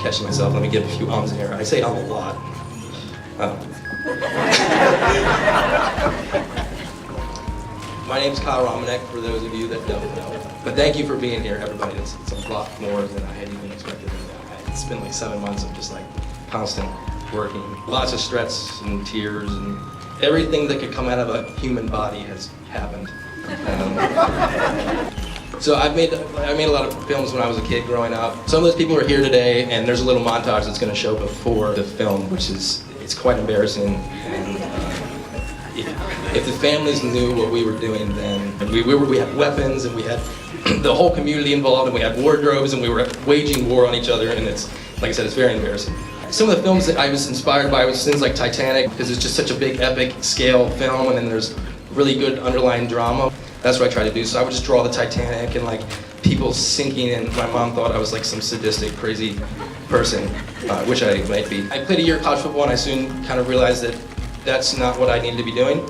catching myself. Let me get a few ums in here. I say a lot. My name's Kyle Romanek, for those of you that don't know. But thank you for being here, everybody. It's a lot more than I had even expected. It's been like 7 months of just like constant working. Lots of stress and tears and everything that could come out of a human body has happened. So I made a lot of films when I was a kid growing up. Some of those people are here today, and there's a little montage that's going to show before the film, which is, it's quite embarrassing. And if the families knew what we were doing then, we had weapons, and we had the whole community involved, and we had wardrobes, and we were waging war on each other, and it's, like I said, it's very embarrassing. Some of the films that I was inspired by was things like Titanic, because it's just such a big epic scale film, and then there's really good underlying drama. That's what I try to do. So I would just draw the Titanic and like people sinking, and my mom thought I was like some sadistic, crazy person, which I might be. I played a year of college football, and I soon kind of realized that that's not what I needed to be doing.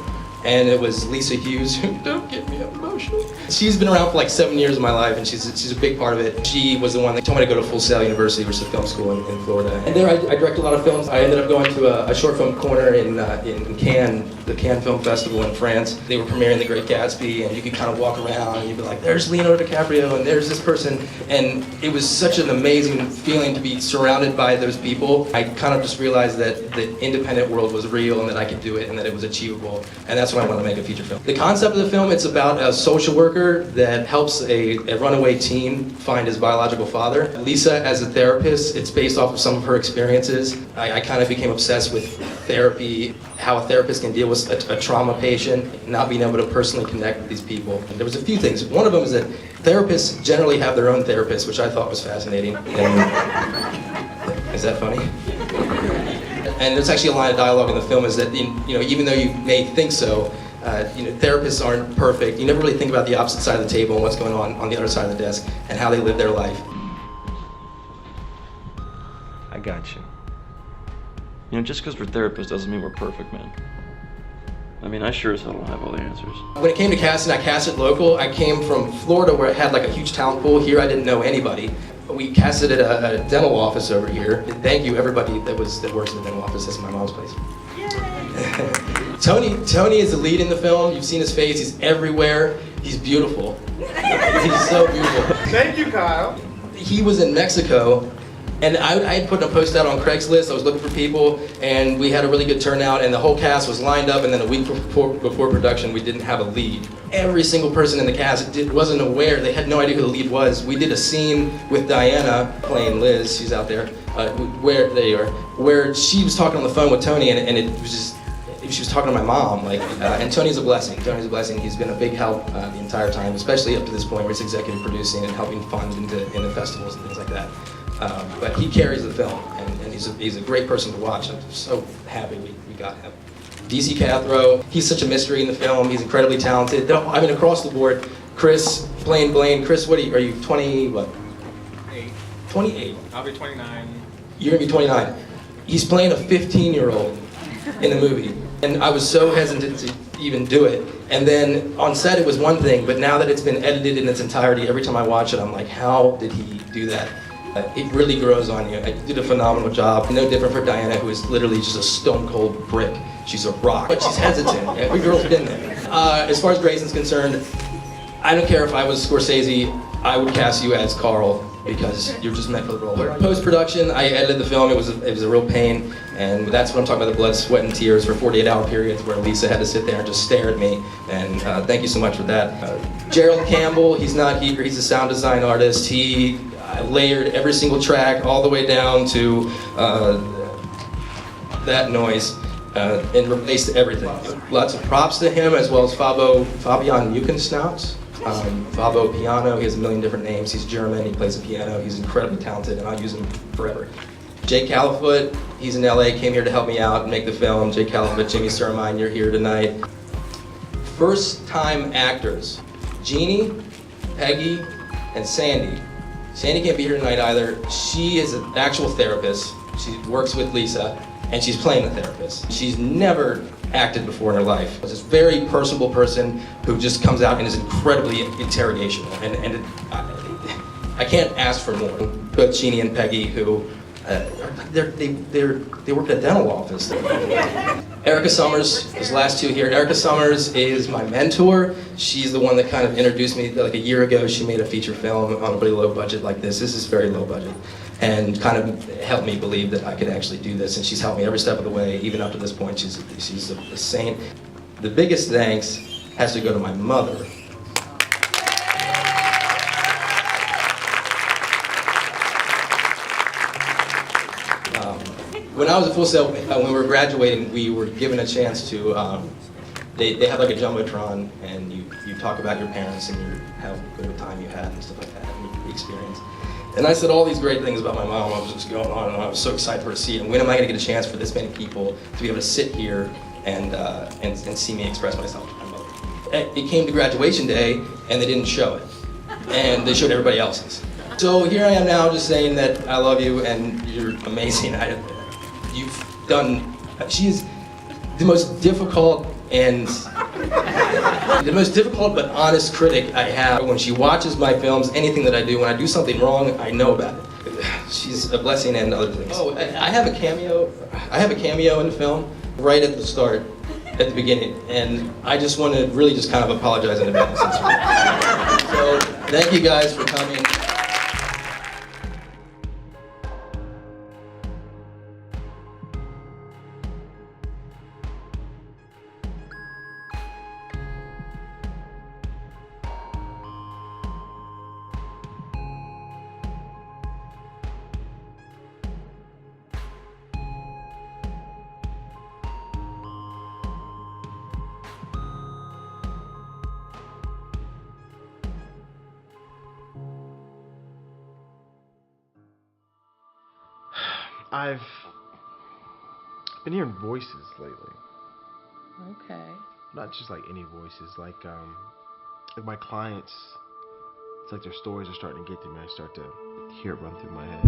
And it was Lisa Hughes, who, don't get me emotional. She's been around for like 7 years of my life, and she's a big part of it. She was the one that told me to go to Full Sail University, which is a film school in Florida. And there I directed a lot of films. I ended up going to a short film corner in Cannes, the Cannes Film Festival in France. They were premiering The Great Gatsby, and you could kind of walk around, and you'd be like, there's Leonardo DiCaprio, and there's this person. And it was such an amazing feeling to be surrounded by those people. I kind of just realized that the independent world was real, and that I could do it, and that it was achievable. And that's when I wanted to make a feature film. The concept of the film, it's about a social worker that helps a runaway teen find his biological father. Lisa, as a therapist, it's based off of some of her experiences. I kind of became obsessed with therapy, how a therapist can deal with a trauma patient, not being able to personally connect with these people. And there was a few things. One of them is that therapists generally have their own therapist, which I thought was fascinating. And, is that funny? And there's actually a line of dialogue in the film is that, even though you may think so, therapists aren't perfect. You never really think about the opposite side of the table and what's going on the other side of the desk and how they live their life. I got you. Just because we're therapists doesn't mean we're perfect, man. I mean, I sure as hell don't have all the answers. When it came to casting, I casted local. I came from Florida, where I had like a huge talent pool. Here I didn't know anybody. We casted at a dental office over here. And thank you everybody that works in the dental office. That's my mom's place. Tony is the lead in the film. You've seen his face. He's everywhere. He's beautiful. He's so beautiful. Thank you, Kyle. He was in Mexico, and I had put a post out on Craigslist. I was looking for people, and we had a really good turnout, and the whole cast was lined up, and then a week before production, we didn't have a lead. Every single person in the cast wasn't aware. They had no idea who the lead was. We did a scene with Diana, playing Liz, she's out there, where she was talking on the phone with Tony, and it was just, she was talking to my mom, and Tony's a blessing. Tony's a blessing. He's been a big help the entire time, especially up to this point where he's executive producing and helping fund into festivals and things like that. But he carries the film, and he's a great person to watch. I'm so happy we got him. DC Cathro, he's such a mystery in the film. He's incredibly talented. I mean, across the board. Chris, playing Blaine. Chris, are you 20, what? 8. 28. I'll be 29. You're gonna be 29. He's playing a 15-year-old in the movie. And I was so hesitant to even do it. And then on set it was one thing, but now that it's been edited in its entirety, every time I watch it, I'm like, how did he do that? It really grows on you. I did a phenomenal job. No different for Diana, who is literally just a stone-cold brick. She's a rock, but she's hesitant. Every girl's been there. As far as Grayson's concerned, I don't care if I was Scorsese, I would cast you as Carl, because you're just meant for the role. Post-production, I edited the film. It was a real pain, and that's what I'm talking about, the blood, sweat, and tears for 48-hour periods where Lisa had to sit there and just stare at me, and thank you so much for that. Gerald Campbell, he's not here, he's a sound design artist. He layered every single track all the way down to that noise and replaced everything. Lots of props to him, as well as Fabian Muckensnauz. Fabo Piano, he has a million different names. He's German, he plays the piano, he's incredibly talented, and I'll use him forever. Jake Califoot, he's in LA, came here to help me out and make the film. Jake Califoot, Jimmy Surmine, you're here tonight. First time actors, Jeannie, Peggy, and Sandy. Sandy can't be here tonight either. She is an actual therapist. She works with Lisa, and she's playing the therapist. She's never acted before in her life. She's this very personable person who just comes out and is incredibly interrogational, and I can't ask for more. Both Jeannie and Peggy, who they work at a dental office. Erica Summers, those last two here. Erica Summers is my mentor. She's the one that kind of introduced me, like a year ago, she made a feture film on a pretty low budget like this. This is very low budget. And kind of helped me believe that I could actually do this. And she's helped me every step of the way, even up to this point. She's a saint. The biggest thanks has to go to my mother. When I was at Full Sail, when we were graduating, we were given a chance to, they had like a Jumbotron, and you talk about your parents and how good of a time you had and stuff like that, and your experience. And I said all these great things about my mom. I was just going on, and I was so excited for her to see it. And when am I going to get a chance for this many people to be able to sit here and see me express myself to my mother? It came to graduation day, and they didn't show it, and they showed everybody else's. So here I am now, just saying that I love you and you're amazing. You've done. She is the most difficult but honest critic I have. When she watches my films, anything that I do, when I do something wrong, I know about it. She's a blessing and other things. Oh, I have a cameo. I have a cameo in the film right at the start, at the beginning, and I just want to really just kind of apologize in advance. So thank you guys for coming. I've been hearing voices lately. Okay. Not just like any voices, like my clients, it's like their stories are starting to get to me. I start to hear it run through my head.